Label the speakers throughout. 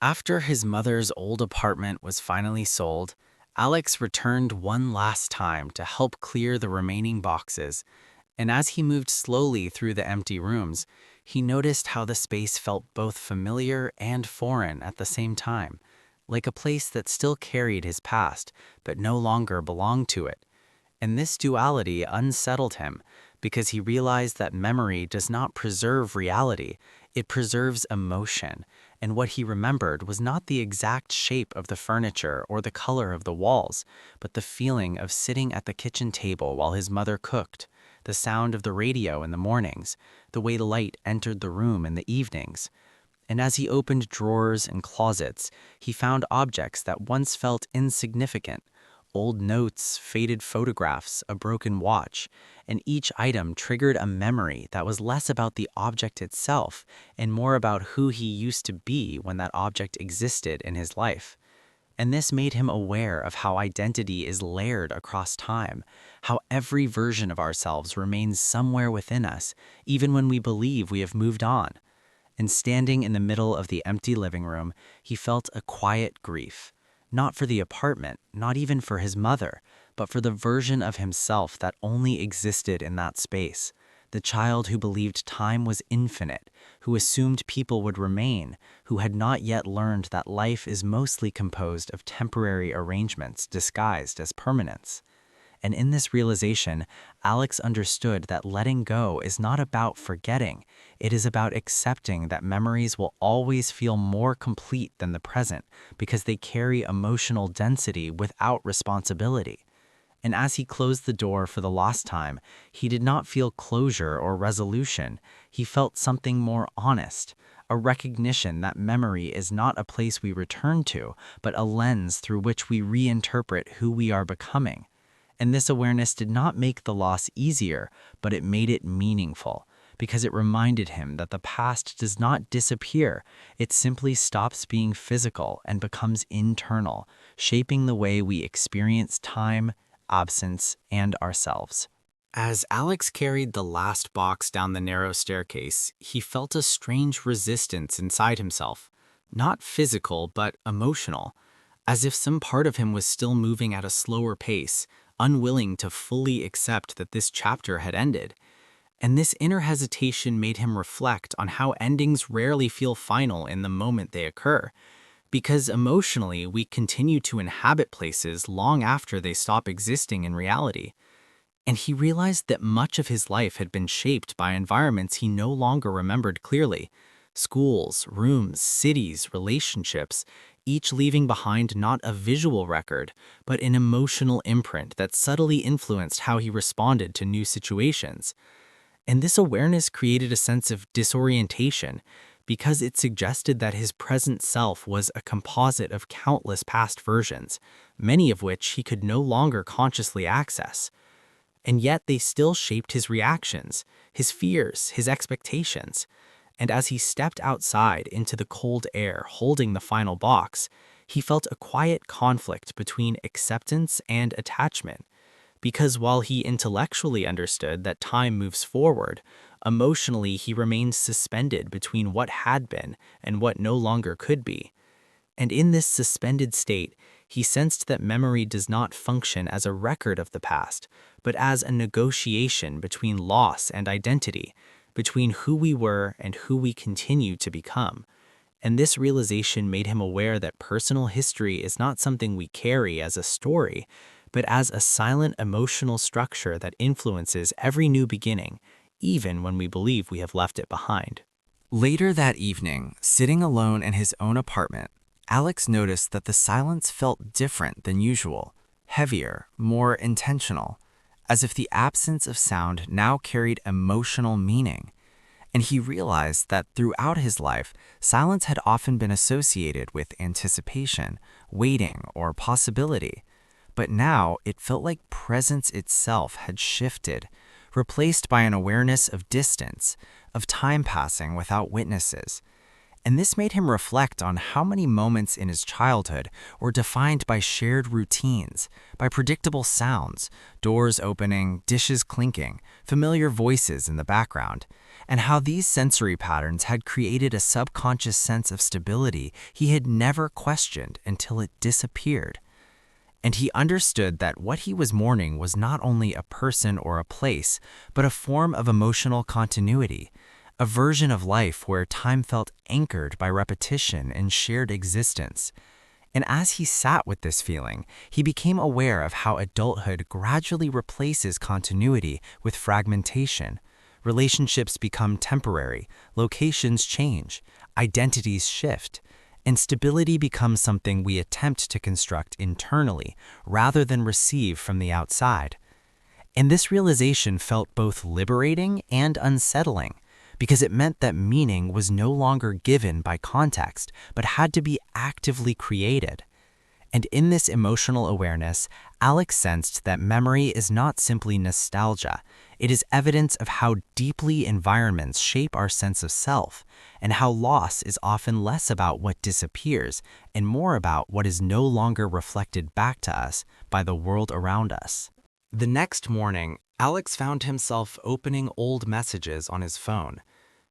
Speaker 1: After his mother's old apartment was finally sold, Alex returned one last time to help clear the remaining boxes, and as he moved slowly through the empty rooms, he noticed how the space felt both familiar and foreign at the same time, like a place that still carried his past but no longer belonged to it. And this duality unsettled him because he realized that memory does not preserve reality, it preserves emotion. And what he remembered was not the exact shape of the furniture or the color of the walls, but the feeling of sitting at the kitchen table while his mother cooked, the sound of the radio in the mornings, the way light entered the room in the evenings. And as he opened drawers and closets, he found objects that once felt insignificant. Old notes, faded photographs, a broken watch, and each item triggered a memory that was less about the object itself and more about who he used to be when that object existed in his life. And this made him aware of how identity is layered across time, how every version of ourselves remains somewhere within us, even when we believe we have moved on. And standing in the middle of the empty living room, he felt a quiet grief. Not for the apartment, not even for his mother, but for the version of himself that only existed in that space. The child who believed time was infinite, who assumed people would remain, who had not yet learned that life is mostly composed of temporary arrangements disguised as permanence. And in this realization, Alex understood that letting go is not about forgetting. It is about accepting that memories will always feel more complete than the present because they carry emotional density without responsibility. And as he closed the door for the last time, he did not feel closure or resolution. He felt something more honest, a recognition that memory is not a place we return to, but a lens through which we reinterpret who we are becoming. And this awareness did not make the loss easier, but it made it meaningful, because it reminded him that the past does not disappear. It simply stops being physical and becomes internal, shaping the way we experience time, absence, and ourselves. As Alex carried the last box down the narrow staircase, he felt a strange resistance inside himself. Not physical, but emotional, as if some part of him was still moving at a slower pace, unwilling to fully accept that this chapter had ended. And this inner hesitation made him reflect on how endings rarely feel final in the moment they occur, because emotionally we continue to inhabit places long after they stop existing in reality. And he realized that much of his life had been shaped by environments he no longer remembered clearly. Schools, rooms, cities, relationships, each leaving behind not a visual record, but an emotional imprint that subtly influenced how he responded to new situations. And this awareness created a sense of disorientation because it suggested that his present self was a composite of countless past versions, many of which he could no longer consciously access. And yet they still shaped his reactions, his fears, his expectations. And as he stepped outside into the cold air holding the final box, he felt a quiet conflict between acceptance and attachment. Because while he intellectually understood that time moves forward, emotionally he remained suspended between what had been and what no longer could be. And in this suspended state, he sensed that memory does not function as a record of the past, but as a negotiation between loss and identity, between who we were and who we continue to become. And this realization made him aware that personal history is not something we carry as a story, but as a silent emotional structure that influences every new beginning, even when we believe we have left it behind. Later that evening, sitting alone in his own apartment, Alex noticed that the silence felt different than usual, heavier, more intentional, as if the absence of sound now carried emotional meaning. And he realized that throughout his life, silence had often been associated with anticipation, waiting, or possibility. But now it felt like presence itself had shifted, replaced by an awareness of distance, of time passing without witnesses. And this made him reflect on how many moments in his childhood were defined by shared routines, by predictable sounds, doors opening, dishes clinking, familiar voices in the background, and how these sensory patterns had created a subconscious sense of stability he had never questioned until it disappeared. And he understood that what he was mourning was not only a person or a place, but a form of emotional continuity, a version of life where time felt anchored by repetition and shared existence. And as he sat with this feeling, he became aware of how adulthood gradually replaces continuity with fragmentation. Relationships become temporary, locations change, identities shift, and stability becomes something we attempt to construct internally rather than receive from the outside. And this realization felt both liberating and unsettling, because it meant that meaning was no longer given by context, but had to be actively created. And in this emotional awareness, Alex sensed that memory is not simply nostalgia. It is evidence of how deeply environments shape our sense of self, and how loss is often less about what disappears and more about what is no longer reflected back to us by the world around us. The next morning, Alex found himself opening old messages on his phone,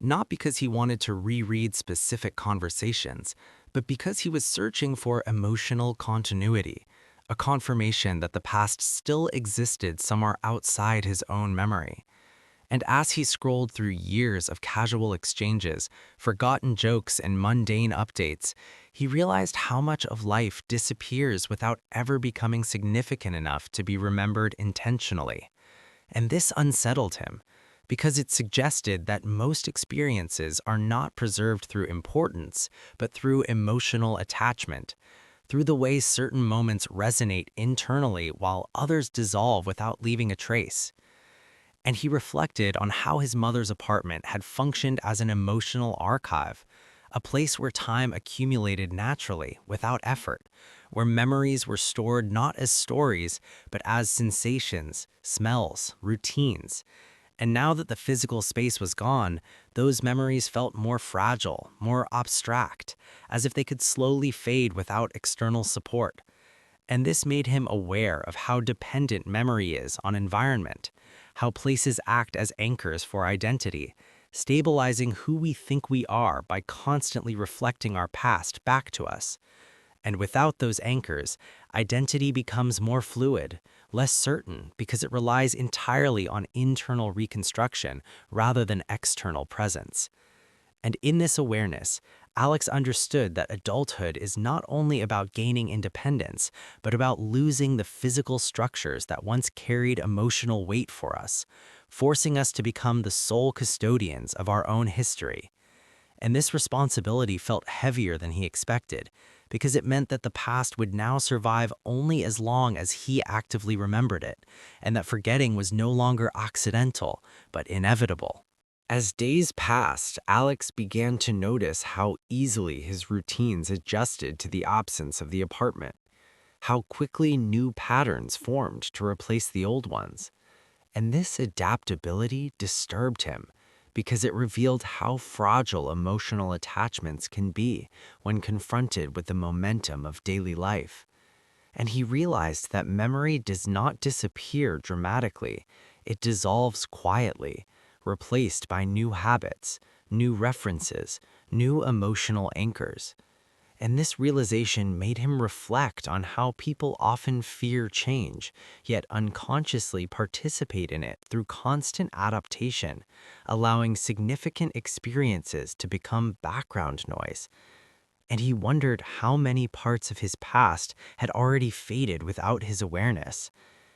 Speaker 1: not because he wanted to reread specific conversations, but because he was searching for emotional continuity, a confirmation that the past still existed somewhere outside his own memory. And as he scrolled through years of casual exchanges, forgotten jokes, and mundane updates, he realized how much of life disappears without ever becoming significant enough to be remembered intentionally. And this unsettled him, because it suggested that most experiences are not preserved through importance, but through emotional attachment, through the way certain moments resonate internally while others dissolve without leaving a trace. And he reflected on how his mother's apartment had functioned as an emotional archive, a place where time accumulated naturally, without effort, where memories were stored not as stories, but as sensations, smells, routines. And now that the physical space was gone, those memories felt more fragile, more abstract, as if they could slowly fade without external support. And this made him aware of how dependent memory is on environment, how places act as anchors for identity, stabilizing who we think we are by constantly reflecting our past back to us. And without those anchors, identity becomes more fluid, less certain, because it relies entirely on internal reconstruction rather than external presence. And in this awareness, Alex understood that adulthood is not only about gaining independence, but about losing the physical structures that once carried emotional weight for us, forcing us to become the sole custodians of our own history. And this responsibility felt heavier than he expected, because it meant that the past would now survive only as long as he actively remembered it, and that forgetting was no longer accidental, but inevitable. As days passed, Alex began to notice how easily his routines adjusted to the absence of the apartment, how quickly new patterns formed to replace the old ones. And this adaptability disturbed him, because it revealed how fragile emotional attachments can be when confronted with the momentum of daily life. And he realized that memory does not disappear dramatically, it dissolves quietly, replaced by new habits, new references, new emotional anchors. And this realization made him reflect on how people often fear change, yet unconsciously participate in it through constant adaptation, allowing significant experiences to become background noise. And he wondered how many parts of his past had already faded without his awareness.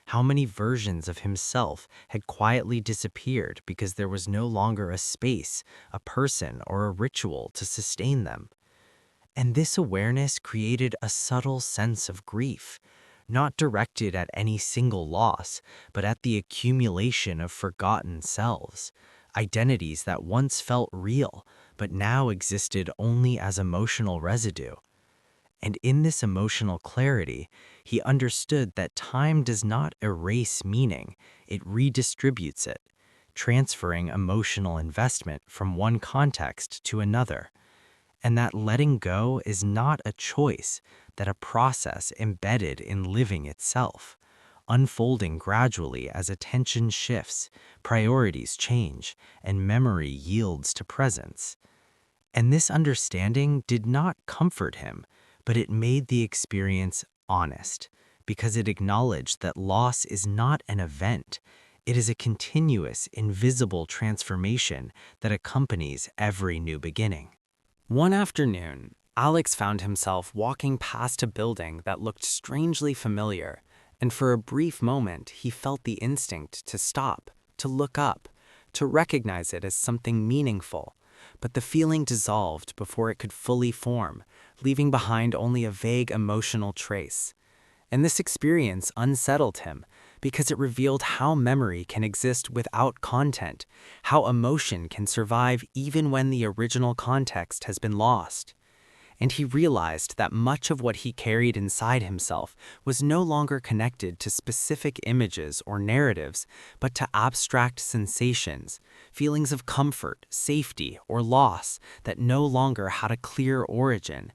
Speaker 1: How many versions of himself had quietly disappeared because there was no longer a space, a person, or a ritual to sustain them. And this awareness created a subtle sense of grief, not directed at any single loss, but at the accumulation of forgotten selves, identities that once felt real, but now existed only as emotional residue. And in this emotional clarity, he understood that time does not erase meaning, it redistributes it, transferring emotional investment from one context to another. and that letting go is not a choice, that a process embedded in living itself, unfolding gradually as attention shifts, priorities change, and memory yields to presence. And this understanding did not comfort him, but it made the experience honest, because it acknowledged that loss is not an event. It is a continuous, invisible transformation that accompanies every new beginning. One afternoon, Alex found himself walking past a building that looked strangely familiar, and for a brief moment he felt the instinct to stop, to look up, to recognize it as something meaningful. But the feeling dissolved before it could fully form, leaving behind only a vague emotional trace. And this experience unsettled him because it revealed how memory can exist without content, how emotion can survive even when the original context has been lost. And he realized that much of what he carried inside himself was no longer connected to specific images or narratives, but to abstract sensations, feelings of comfort, safety, or loss that no longer had a clear origin.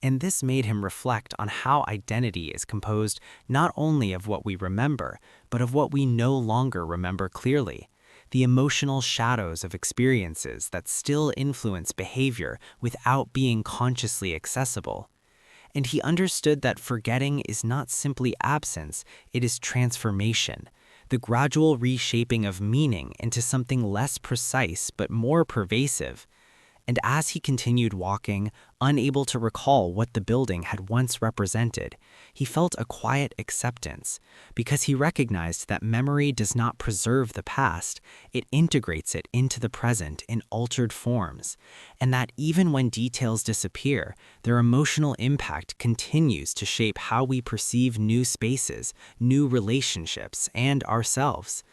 Speaker 1: And this made him reflect on how identity is composed not only of what we remember, but of what we no longer remember clearly. The emotional shadows of experiences that still influence behavior without being consciously accessible. And he understood that forgetting is not simply absence, it is transformation, the gradual reshaping of meaning into something less precise but more pervasive. And as he continued walking, unable to recall what the building had once represented, he felt a quiet acceptance, because he recognized that memory does not preserve the past, it integrates it into the present in altered forms, and that even when details disappear, their emotional impact continues to shape how we perceive new spaces, new relationships, and ourselves.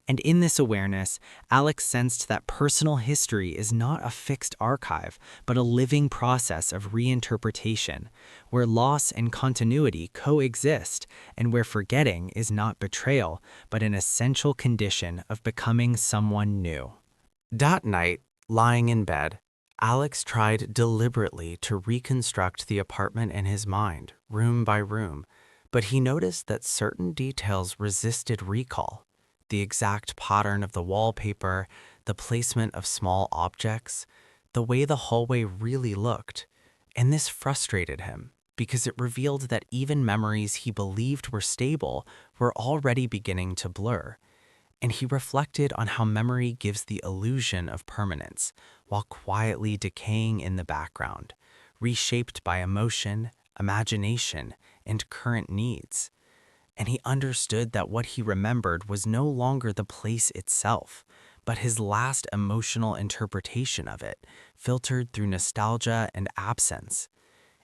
Speaker 1: And in this awareness, Alex sensed that personal history is not a fixed archive, but a living process of reinterpretation, where loss and continuity coexist, and where forgetting is not betrayal, but an essential condition of becoming someone new. That night, lying in bed, Alex tried deliberately to reconstruct the apartment in his mind, room by room, but he noticed that certain details resisted recall. The exact pattern of the wallpaper, the placement of small objects, the way the hallway really looked. And this frustrated him because it revealed that even memories he believed were stable were already beginning to blur. And he reflected on how memory gives the illusion of permanence while quietly decaying in the background, reshaped by emotion, imagination, and current needs. And he understood that what he remembered was no longer the place itself, but his last emotional interpretation of it, filtered through nostalgia and absence.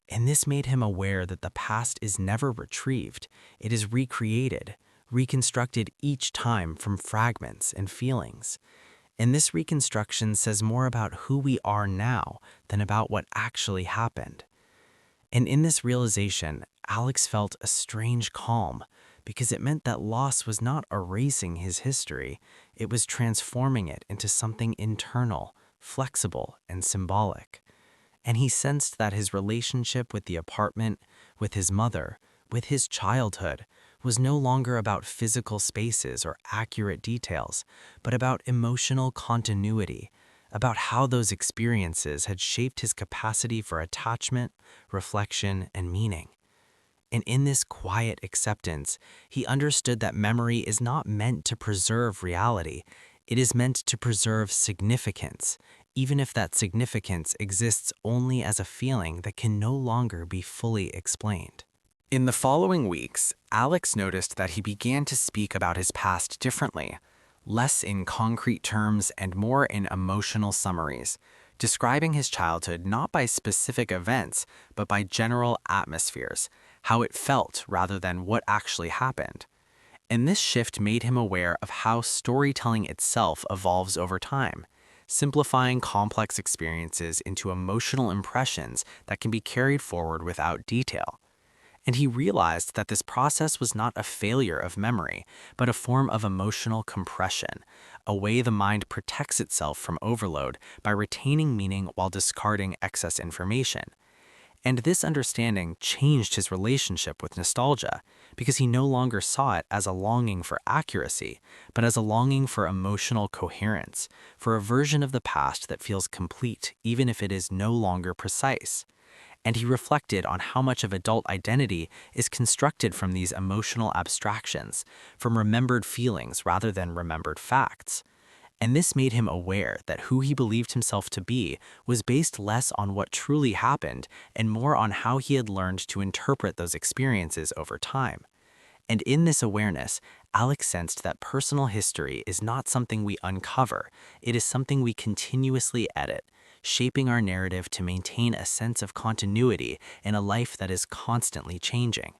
Speaker 1: And this made him aware that the past is never retrieved, it is recreated, reconstructed each time from fragments and feelings. And this reconstruction says more about who we are now than about what actually happened. And in this realization, Alex felt a strange calm, because it meant that loss was not erasing his history, it was transforming it into something internal, flexible, and symbolic. And he sensed that his relationship with the apartment, with his mother, with his childhood, was no longer about physical spaces or accurate details, but about emotional continuity, about how those experiences had shaped his capacity for attachment, reflection, and meaning. And in this quiet acceptance, he understood that memory is not meant to preserve reality, it is meant to preserve significance, even if that significance exists only as a feeling that can no longer be fully explained. In the following weeks, Alex noticed that he began to speak about his past differently, less in concrete terms and more in emotional summaries, describing his childhood not by specific events, but by general atmospheres, how it felt rather than what actually happened. And this shift made him aware of how storytelling itself evolves over time, simplifying complex experiences into emotional impressions that can be carried forward without detail. And he realized that this process was not a failure of memory, but a form of emotional compression, a way the mind protects itself from overload by retaining meaning while discarding excess information. And this understanding changed his relationship with nostalgia, because he no longer saw it as a longing for accuracy, but as a longing for emotional coherence, for a version of the past that feels complete even if it is no longer precise. And he reflected on how much of adult identity is constructed from these emotional abstractions, from remembered feelings rather than remembered facts. And this made him aware that who he believed himself to be was based less on what truly happened and more on how he had learned to interpret those experiences over time. And in this awareness, Alex sensed that personal history is not something we uncover, it is something we continuously edit, shaping our narrative to maintain a sense of continuity in a life that is constantly changing.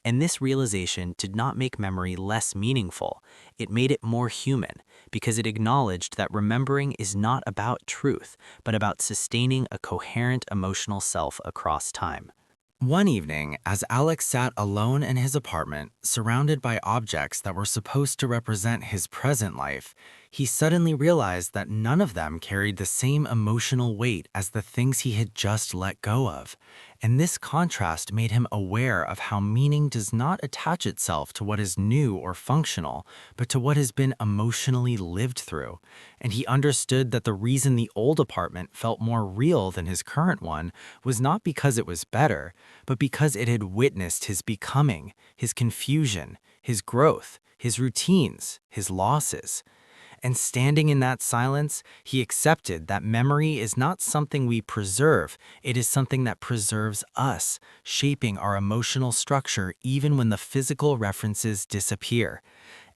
Speaker 1: And this realization did not make memory less meaningful, it made it more human, because it acknowledged that remembering is not about truth, but about sustaining a coherent emotional self across time. One evening, as Alex sat alone in his apartment, surrounded by objects that were supposed to represent his present life, he suddenly realized that none of them carried the same emotional weight as the things he had just let go of. And this contrast made him aware of how meaning does not attach itself to what is new or functional, but to what has been emotionally lived through. And he understood that the reason the old apartment felt more real than his current one was not because it was better, but because it had witnessed his becoming, his confusion, his growth, his routines, his losses. And standing in that silence, he accepted that memory is not something we preserve, it is something that preserves us, shaping our emotional structure even when the physical references disappear.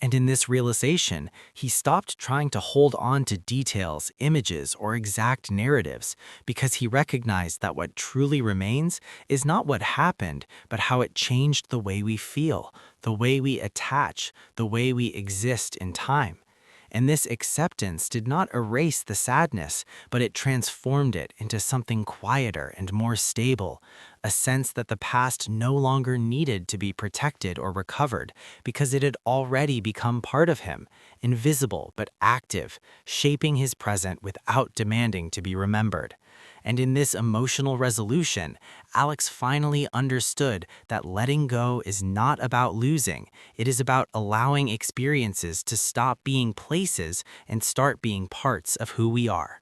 Speaker 1: And in this realization, he stopped trying to hold on to details, images, or exact narratives, because he recognized that what truly remains is not what happened, but how it changed the way we feel, the way we attach, the way we exist in time. And this acceptance did not erase the sadness, but it transformed it into something quieter and more stable, a sense that the past no longer needed to be protected or recovered because it had already become part of him, invisible but active, shaping his present without demanding to be remembered. And in this emotional resolution, Alex finally understood that letting go is not about losing, it is about allowing experiences to stop being places and start being parts of who we are.